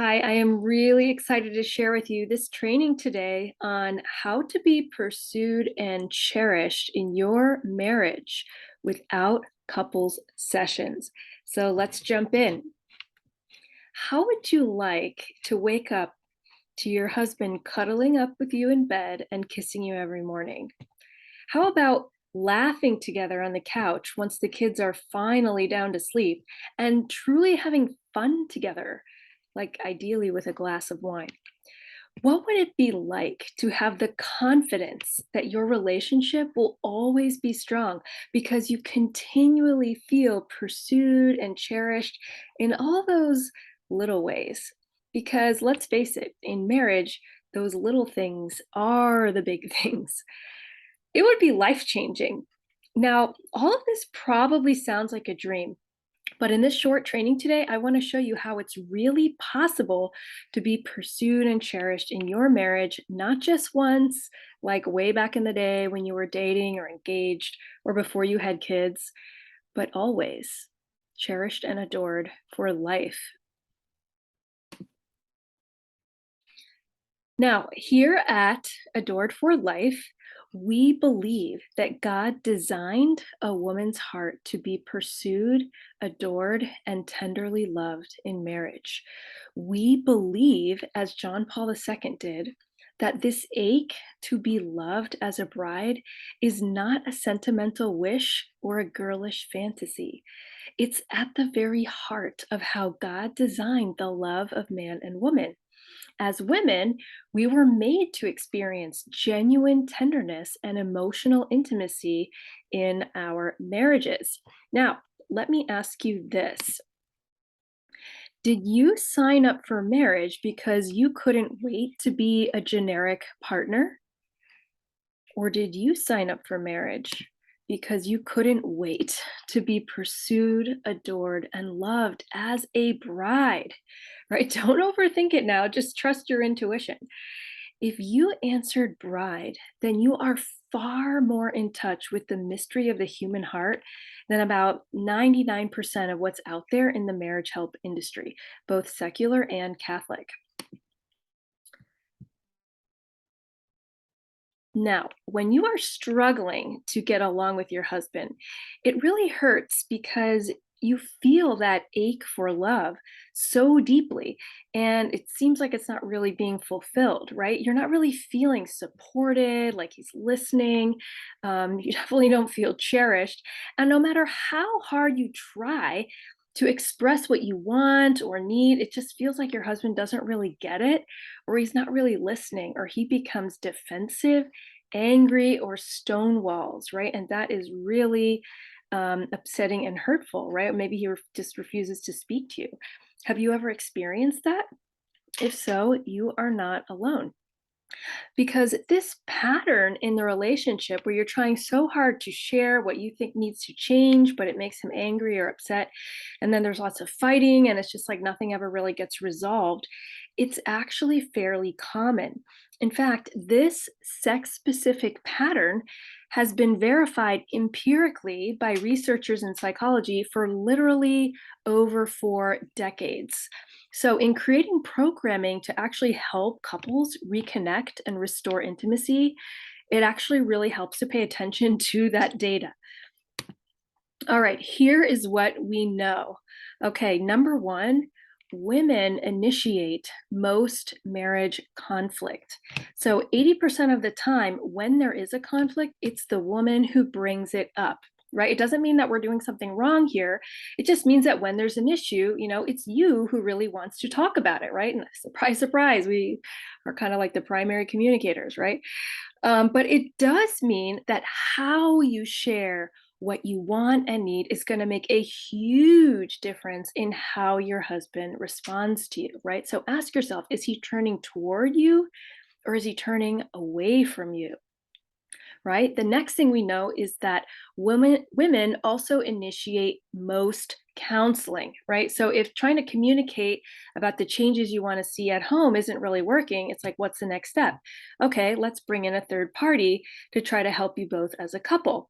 Hi, I am really excited to share with you this training today on how to be pursued and cherished in your marriage without couples sessions. So let's jump in. How would you like to wake up to your husband cuddling up with you in bed and kissing you every morning? How about laughing together on the couch once the kids are finally down to sleep and truly having fun together, like ideally with a glass of wine? What would it be like to have the confidence that your relationship will always be strong because you continually feel pursued and cherished in all those little ways? Because let's face it, in marriage, those little things are the big things. It would be life changing. Now, all of this probably sounds like a dream, but in this short training today, I want to show you how it's really possible to be pursued and cherished in your marriage, not just once, like way back in the day when you were dating or engaged or before you had kids, but always cherished and adored for life. Now, here at Adored for Life, we believe that God designed a woman's heart to be pursued, adored, and tenderly loved in marriage. We believe, as John Paul II did, that this ache to be loved as a bride is not a sentimental wish or a girlish fantasy. It's at the very heart of how God designed the love of man and woman. As women, we were made to experience genuine tenderness and emotional intimacy in our marriages. Now, let me ask you this. Did you sign up for marriage because you couldn't wait to be a generic partner? Or did you sign up for marriage because you couldn't wait to be pursued, adored, and loved as a bride? Right? Don't overthink it now. Just trust your intuition. If you answered bride, then you are far more in touch with the mystery of the human heart than about 99% of what's out there in the marriage help industry, both secular and Catholic. Now, when you are struggling to get along with your husband, it really hurts because you feel that ache for love so deeply, and it seems like it's not really being fulfilled, right? You're not really feeling supported, like he's listening. You definitely don't feel cherished. And no matter how hard you try to express what you want or need, it just feels like your husband doesn't really get it, or he's not really listening, or he becomes defensive, angry, or stonewalls, right? And that is really upsetting and hurtful, right? Maybe just refuses to speak to you. Have you ever experienced that? If so, you are not alone. Because this pattern in the relationship where you're trying so hard to share what you think needs to change, but it makes him angry or upset, and then there's lots of fighting, and it's just like nothing ever really gets resolved, it's actually fairly common. In fact, this sex specific pattern has been verified empirically by researchers in psychology for literally over 4 decades. So, in creating programming to actually help couples reconnect and restore intimacy, it actually really helps to pay attention to that data. All right, here is what we know. Okay, number one, women initiate most marriage conflict. So 80% of the time, when there is a conflict, it's the woman who brings it up. Right? It doesn't mean that we're doing something wrong here. It just means that when there's an issue, it's you who really wants to talk about it, right? And surprise, surprise, we are kind of like the primary communicators, right? But it does mean that how you share what you want and need is going to make a huge difference in how your husband responds to you, right? So ask yourself, is he turning toward you or is he turning away from you? Right? The next thing we know is that women also initiate most counseling, right? So if trying to communicate about the changes you want to see at home isn't really working, it's like, what's the next step? Okay, let's bring in a third party to try to help you both as a couple.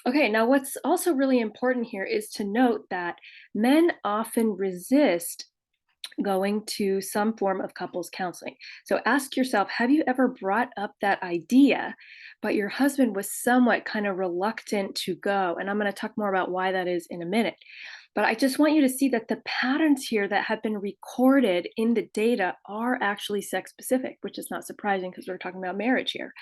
Okay, now what's also really important here is to note that men often resist going to some form of couples counseling. So ask yourself, have you ever brought up that idea, but your husband was somewhat kind of reluctant to go? And I'm going to talk more about why that is in a minute. But I just want you to see that the patterns here that have been recorded in the data are actually sex specific, which is not surprising because we're talking about marriage here.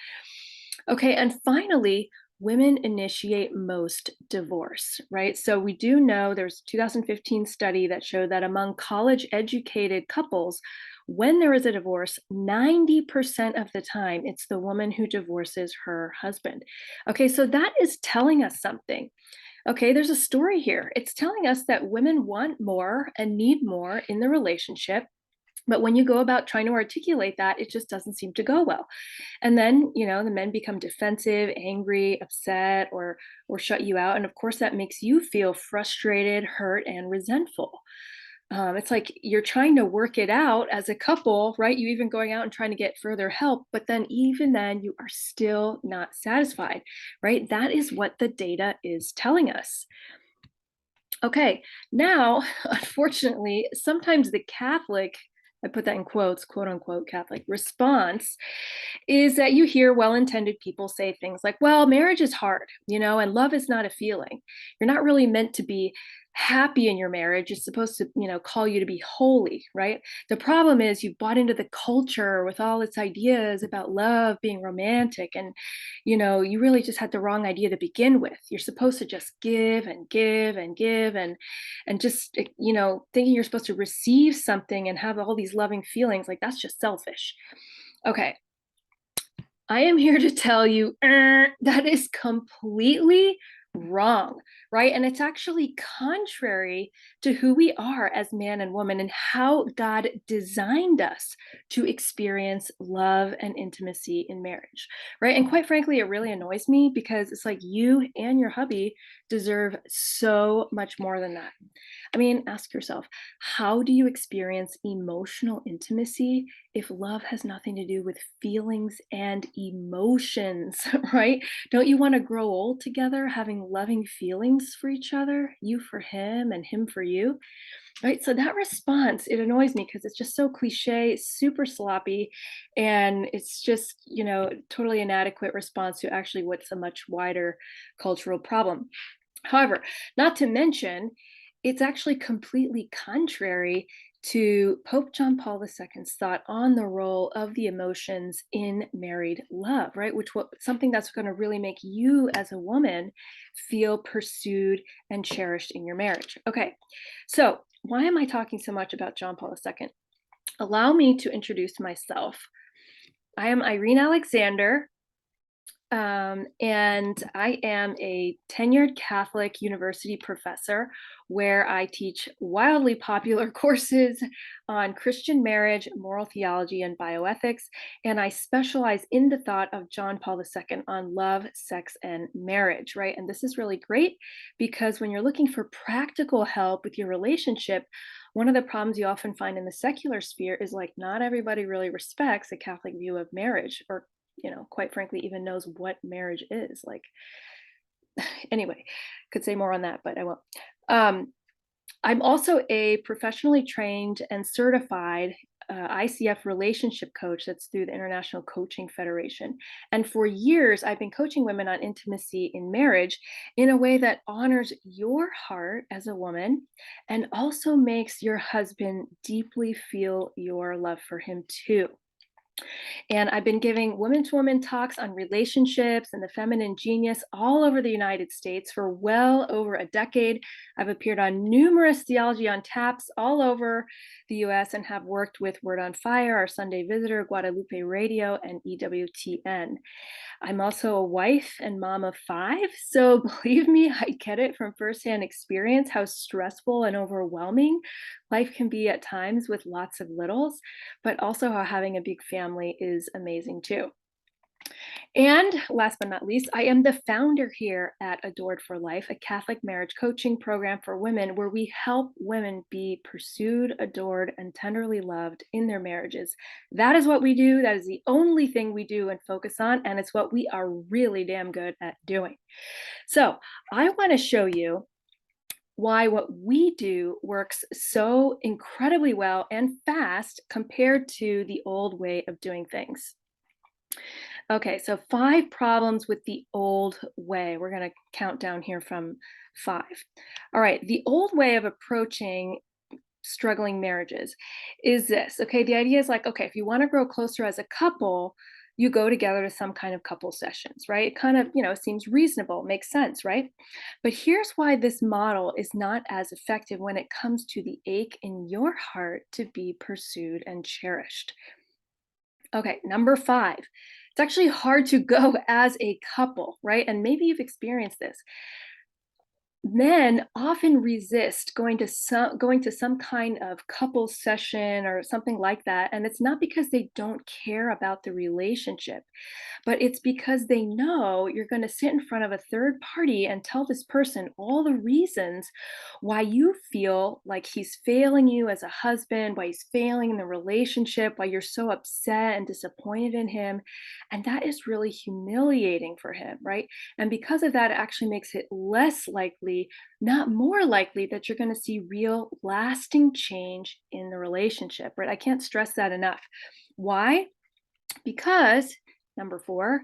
Okay, and finally, women initiate most divorce, right? So we do know there's a 2015 study that showed that among college educated couples, when there is a divorce, 90% of the time it's the woman who divorces her husband. Okay, so that is telling us something. Okay, there's a story here. It's telling us that women want more and need more in the relationship. But when you go about trying to articulate that, it just doesn't seem to go well. And then, the men become defensive, angry, upset, or shut you out. And of course, that makes you feel frustrated, hurt, and resentful. It's like you're trying to work it out as a couple, right? You even going out and trying to get further help, but then even then, you are still not satisfied, right? That is what the data is telling us. Okay, now, unfortunately, sometimes the Catholic, I put that in quotes, quote unquote, Catholic response is that you hear well intended people say things like, well, marriage is hard, and love is not a feeling. You're not really meant to be happy in your marriage. It's supposed to, call you to be holy, right? The problem is you bought into the culture with all its ideas about love being romantic. And, you really just had the wrong idea to begin with. You're supposed to just give and give and give and just, thinking you're supposed to receive something and have all these loving feelings, like that's just selfish. Okay, I am here to tell you that is completely wrong, right? And it's actually contrary to who we are as man and woman and how God designed us to experience love and intimacy in marriage, right? And quite frankly, it really annoys me because it's like you and your hubby deserve so much more than that. I mean, ask yourself, how do you experience emotional intimacy if love has nothing to do with feelings and emotions, right? Don't you want to grow old together, having loving feelings for each other, you for him and him for you, right? So that response, it annoys me because it's just so cliche, super sloppy, and it's just, totally inadequate response to actually what's a much wider cultural problem. However, not to mention, it's actually completely contrary to Pope John Paul II's thought on the role of the emotions in married love, right? Something that's going to really make you as a woman feel pursued and cherished in your marriage. Okay, so why am I talking so much about John Paul II? Allow me to introduce myself. I am Irene Alexander. And I am a tenured Catholic university professor where I teach wildly popular courses on Christian marriage, moral theology, and bioethics. And I specialize in the thought of John Paul II on love, sex, and marriage, right? And this is really great because when you're looking for practical help with your relationship, one of the problems you often find in the secular sphere is like not everybody really respects a Catholic view of marriage or quite frankly, even knows what marriage is. Like, anyway, could say more on that, but I won't. I'm also a professionally trained and certified ICF relationship coach that's through the International Coaching Federation. And for years, I've been coaching women on intimacy in marriage in a way that honors your heart as a woman and also makes your husband deeply feel your love for him too. And I've been giving women to women talks on relationships and the feminine genius all over the United States for well over a decade. I've appeared on numerous Theology on Taps all over the US and have worked with Word on Fire, Our Sunday Visitor, Guadalupe Radio, and EWTN. I'm also a wife and mom of 5. So believe me, I get it from firsthand experience how stressful and overwhelming life can be at times with lots of littles, but also how having a big family is amazing too. And last but not least, I am the founder here at Adored for Life, a Catholic marriage coaching program for women where we help women be pursued, adored, and tenderly loved in their marriages. That is what we do. That is the only thing we do and focus on, and it's what we are really damn good at doing. So I want to show you why what we do works so incredibly well and fast compared to the old way of doing things. Okay, so 5 problems with the old way. We're going to count down here from 5. All right, the old way of approaching struggling marriages is this. Okay, the idea is like, okay, if you want to grow closer as a couple, you go together to some kind of couple sessions, right? It kind of, seems reasonable, makes sense, right? But here's why this model is not as effective when it comes to the ache in your heart to be pursued and cherished. Okay, number 5. It's actually hard to go as a couple, right? And maybe you've experienced this. Men often resist going to some kind of couple session or something like that, and it's not because they don't care about the relationship, but it's because they know you're going to sit in front of a third party and tell this person all the reasons why you feel like he's failing you as a husband, why he's failing in the relationship, why you're so upset and disappointed in him. And that is really humiliating for him, right? And because of that, it actually makes it less likely, not more likely, that you're going to see real lasting change in the relationship, right? I can't stress that enough. Why? Because number 4,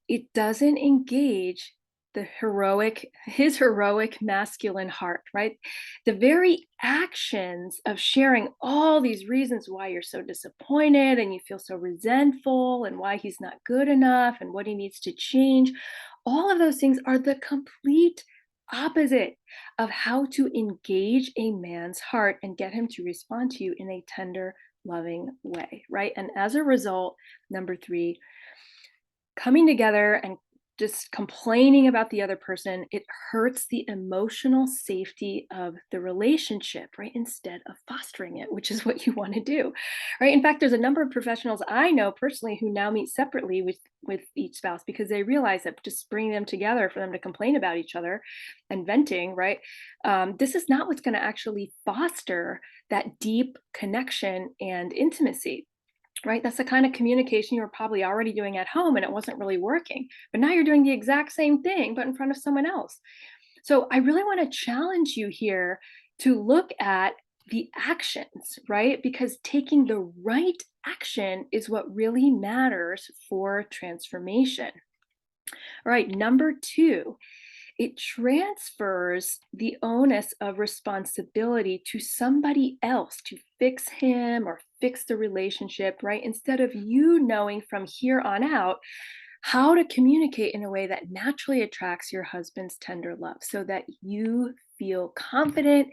it doesn't engage his heroic masculine heart, right? The very actions of sharing all these reasons why you're so disappointed and you feel so resentful and why he's not good enough and what he needs to change, all of those things are the complete opposite of how to engage a man's heart and get him to respond to you in a tender, loving way, right? And as a result, number 3, coming together and just complaining about the other person, it hurts the emotional safety of the relationship, right? Instead of fostering it, which is what you want to do, right? In fact, there's a number of professionals I know personally who now meet separately with each spouse because they realize that just bringing them together for them to complain about each other and venting, right? This is not what's going to actually foster that deep connection and intimacy. Right? That's the kind of communication you were probably already doing at home and it wasn't really working. But now you're doing the exact same thing, but in front of someone else. So I really want to challenge you here to look at the actions, right? Because taking the right action is what really matters for transformation. All right, number 2, it transfers the onus of responsibility to somebody else to fix him or fix the relationship, right? Instead of you knowing from here on out how to communicate in a way that naturally attracts your husband's tender love so that you feel confident,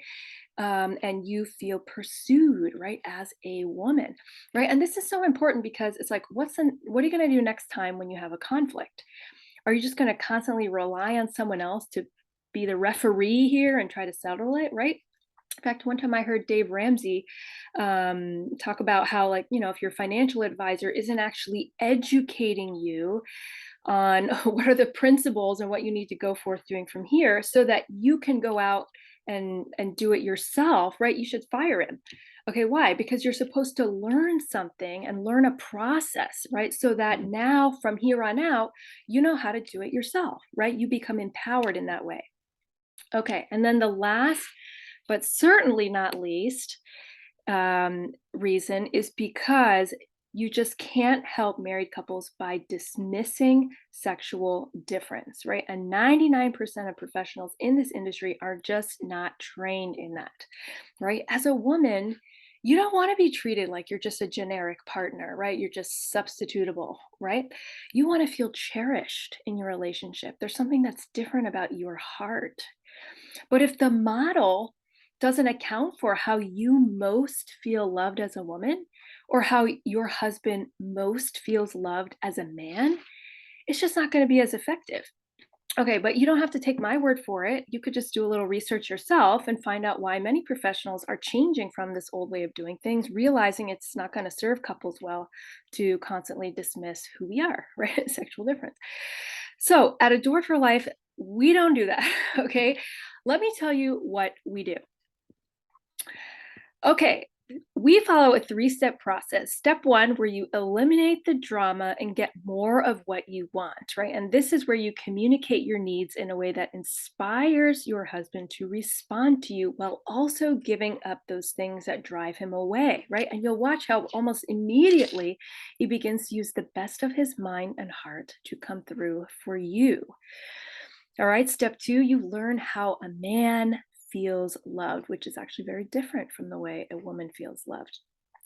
and you feel pursued, right, as a woman, right? And this is so important because it's like, what are you going to do next time when you have a conflict? Are you just gonna constantly rely on someone else to be the referee here and try to settle it, right? In fact, one time I heard Dave Ramsey talk about how, like, if your financial advisor isn't actually educating you on what are the principles and what you need to go forth doing from here so that you can go out and do it yourself, right? You should fire him. Okay, why? Because you're supposed to learn something and learn a process, right? So that now from here on out, you know how to do it yourself, right? You become empowered in that way. Okay, and then the last, but certainly not least, reason is because you just can't help married couples by dismissing sexual difference, right? And 99% of professionals in this industry are just not trained in that, right? As a woman, you don't want to be treated like you're just a generic partner, right? You're just substitutable, right? You want to feel cherished in your relationship. There's something that's different about your heart. But if the model doesn't account for how you most feel loved as a woman or how your husband most feels loved as a man, it's just not going to be as effective. Okay, but you don't have to take my word for it. You could just do a little research yourself and find out why many professionals are changing from this old way of doing things, realizing it's not going to serve couples well to constantly dismiss who we are, right? Sexual difference. So at Adore for Life, we don't do that. Okay. Let me tell you what we do. Okay. We follow a three-step process. Step one, where you eliminate the drama and get more of what you want, right? And this is where you communicate your needs in a way that inspires your husband to respond to you while also giving up those things that drive him away, right? And you'll watch how almost immediately he begins to use the best of his mind and heart to come through for you. All right, step two, you learn how a man feels loved, which is actually very different from the way a woman feels loved.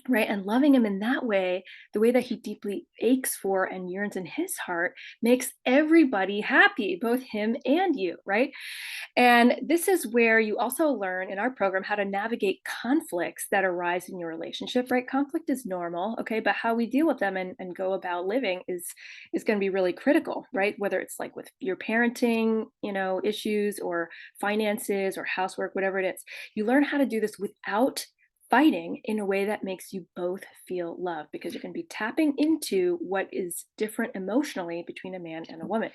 Right. And loving him in that way, the way that he deeply aches for and yearns in his heart, makes everybody happy, both him and you. Right. And this is where you also learn in our program how to navigate conflicts that arise in your relationship, right? Conflict is normal, okay, but how we deal with them and go about living is going to be really critical, right? Whether it's like with your parenting, issues or finances or housework, whatever it is. You learn how to do this without fighting in a way that makes you both feel loved because you're going to be tapping into what is different emotionally between a man and a woman.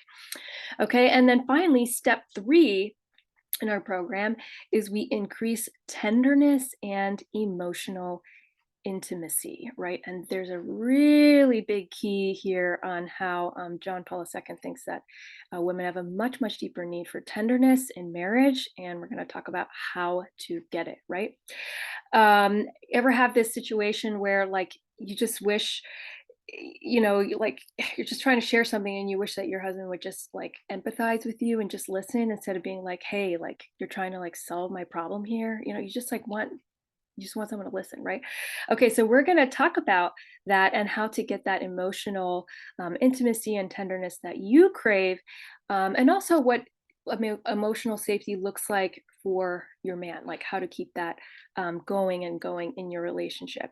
Okay, and then finally, step three in our program is we increase tenderness and emotional intimacy, right? And there's a really big key here on how John Paul II thinks that women have a much, much deeper need for tenderness in marriage. And we're going to talk about how to get it, right? Ever have this situation where, like, you just wish like you're just trying to share something and you wish that your husband would just like empathize with you and just listen instead of being like, hey, like you're trying to like solve my problem here. You just like you just want someone to listen, right? Okay, so we're going to talk about that and how to get that emotional intimacy and tenderness that you crave, and also what emotional safety looks like for your man, like how to keep that going and going in your relationship.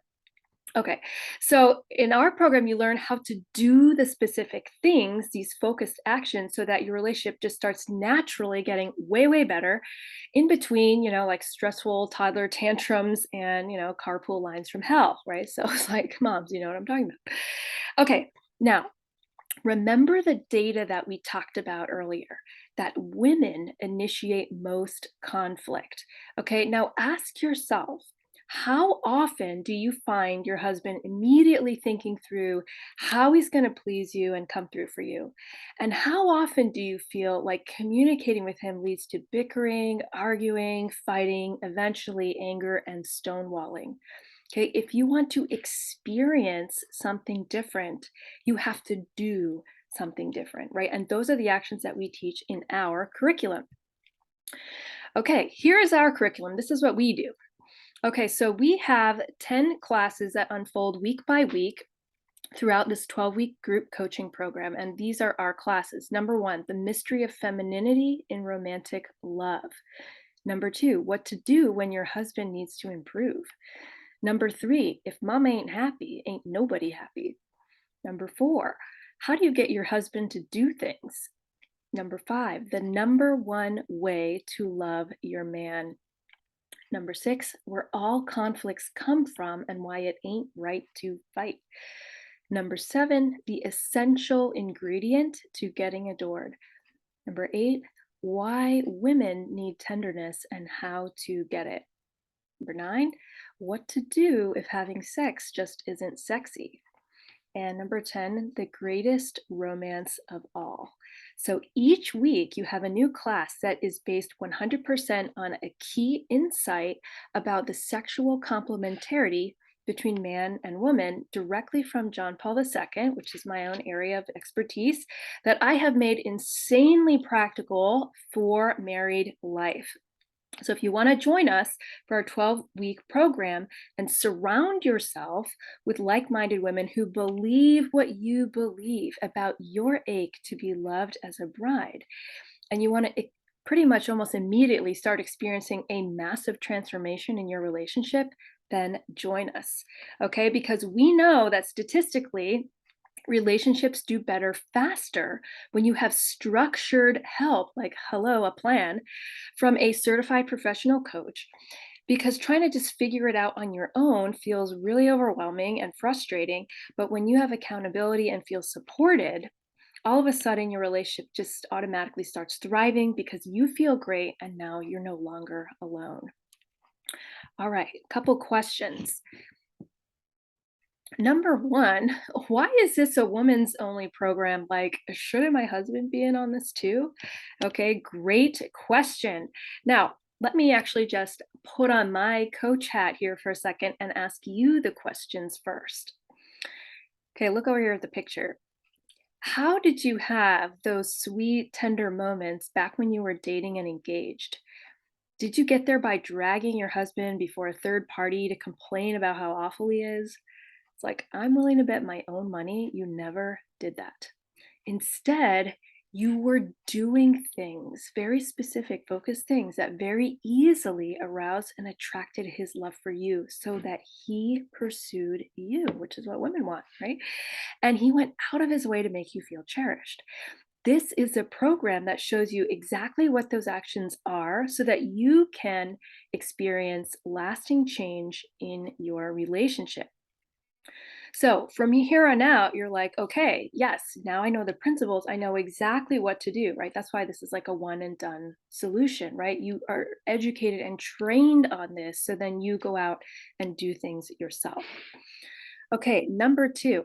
Okay, so in our program, you learn how to do the specific things, these focused actions, so that your relationship just starts naturally getting way, way better in between, like stressful toddler tantrums and, carpool lines from hell, right? So it's like, moms, you know what I'm talking about. Okay, now remember the data that we talked about earlier, that women initiate most conflict. Okay, now ask yourself, how often do you find your husband immediately thinking through how he's going to please you and come through for you? And how often do you feel like communicating with him leads to bickering, arguing, fighting, eventually anger, and stonewalling? Okay, if you want to experience something different, you have to do something different, right? And those are the actions that we teach in our curriculum. Okay, here is our curriculum. This is what we do. Okay, so we have 10 classes that unfold week by week throughout this 12-week group coaching program. And these are our classes. Number one, the mystery of femininity in romantic love. Number two, what to do when your husband needs to improve. Number three, if mama ain't happy, ain't nobody happy. Number four, how do you get your husband to do things? Number five, the number one way to love your man. Number six, where all conflicts come from and why it ain't right to fight. Number seven, the essential ingredient to getting adored. Number eight, why women need tenderness and how to get it. Number nine, what to do if having sex just isn't sexy. And number 10, the greatest romance of all. So each week you have a new class that is based 100% on a key insight about the sexual complementarity between man and woman directly from John Paul II, which is my own area of expertise, that I have made insanely practical for married life. So if you want to join us for our 12-week program and surround yourself with like-minded women who believe what you believe about your ache to be loved as a bride, and you want to pretty much almost immediately start experiencing a massive transformation in your relationship, then join us. Okay? Because we know that statistically, relationships do better faster when you have structured help, like, hello, a plan from a certified professional coach, because trying to just figure it out on your own feels really overwhelming and frustrating. But when you have accountability and feel supported, all of a sudden your relationship just automatically starts thriving because you feel great and now you're no longer alone. All right, couple questions. Number one, why is this a woman's only program? Like, shouldn't my husband be in on this too? Okay, great question. Now, let me actually just put on my coach hat here for a second and ask you the questions first. Okay, look over here at the picture. How did you have those sweet, tender moments back when you were dating and engaged? Did you get there by dragging your husband before a third party to complain about how awful he is? It's like, I'm willing to bet my own money you never did that. Instead, you were doing things, very specific, focused things that very easily aroused and attracted his love for you so that he pursued you, which is what women want, right? And he went out of his way to make you feel cherished. This is a program that shows you exactly what those actions are so that you can experience lasting change in your relationship. So from here on out, you're like, okay, yes, now I know the principles. I know exactly what to do, right? That's why this is like a one and done solution, right? You are educated and trained on this. So then you go out and do things yourself. Okay, number two,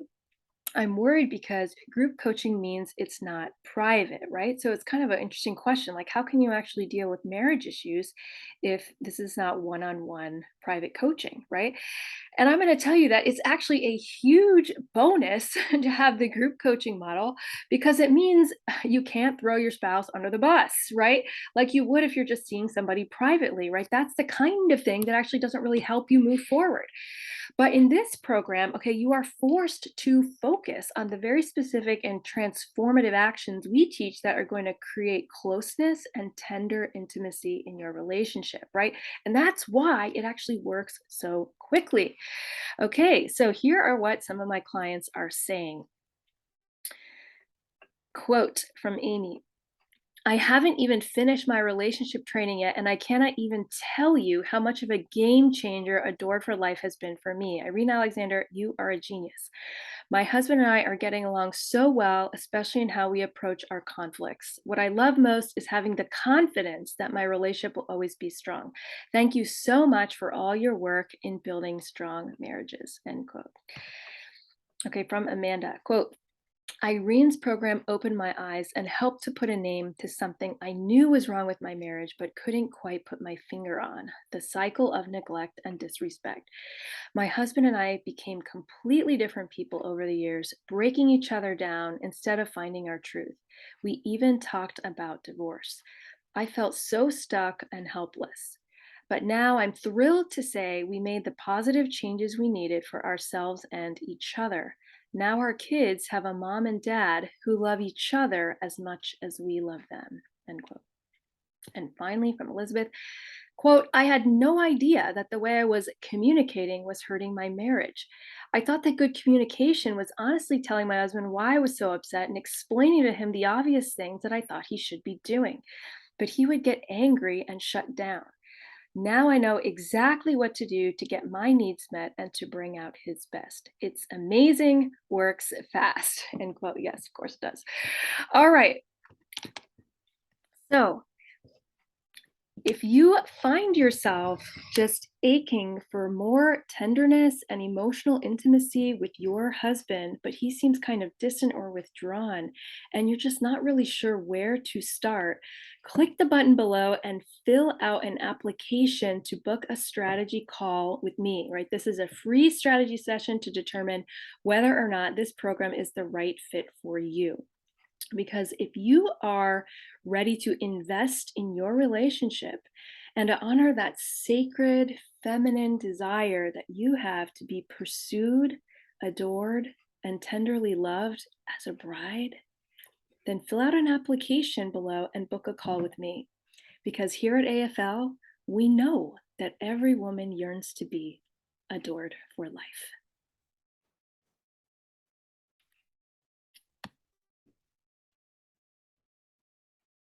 I'm worried because group coaching means it's not private, right? So it's kind of an interesting question. Like, how can you actually deal with marriage issues if this is not one on one private coaching, right? And I'm going to tell you that it's actually a huge bonus to have the group coaching model because it means you can't throw your spouse under the bus, right? Like you would if you're just seeing somebody privately, right? That's the kind of thing that actually doesn't really help you move forward. But in this program, okay, you are forced to focus on the very specific and transformative actions we teach that are going to create closeness and tender intimacy in your relationship, right? And that's why it actually works so quickly. Okay, so here are what some of my clients are saying. Quote from Amy: I haven't even finished my relationship training yet, and I cannot even tell you how much of a game changer Adored for Life has been for me. Irene Alexander, you are a genius. My husband and I are getting along so well, especially in how we approach our conflicts. What I love most is having the confidence that my relationship will always be strong. Thank you so much for all your work in building strong marriages. End quote. Okay, from Amanda. Quote, Irene's program opened my eyes and helped to put a name to something I knew was wrong with my marriage, but couldn't quite put my finger on: the cycle of neglect and disrespect. My husband and I became completely different people over the years, breaking each other down instead of finding our truth. We even talked about divorce. I felt so stuck and helpless. But now I'm thrilled to say we made the positive changes we needed for ourselves and each other. Now our kids have a mom and dad who love each other as much as we love them. End quote. And finally, from Elizabeth, quote, I had no idea that the way I was communicating was hurting my marriage. I thought that good communication was honestly telling my husband why I was so upset and explaining to him the obvious things that I thought he should be doing. But he would get angry and shut down. Now I know exactly what to do to get my needs met and to bring out his best. It's amazing, works fast. End quote. Yes, of course it does. All right. So if you find yourself just aching for more tenderness and emotional intimacy with your husband, but he seems kind of distant or withdrawn, and you're just not really sure where to start, click the button below and fill out an application to book a strategy call with me, right? This is a free strategy session to determine whether or not this program is the right fit for you. Because if you are ready to invest in your relationship and to honor that sacred feminine desire that you have to be pursued, adored, and tenderly loved as a bride, then fill out an application below and book a call with me. Because here at AFL, we know that every woman yearns to be adored for life.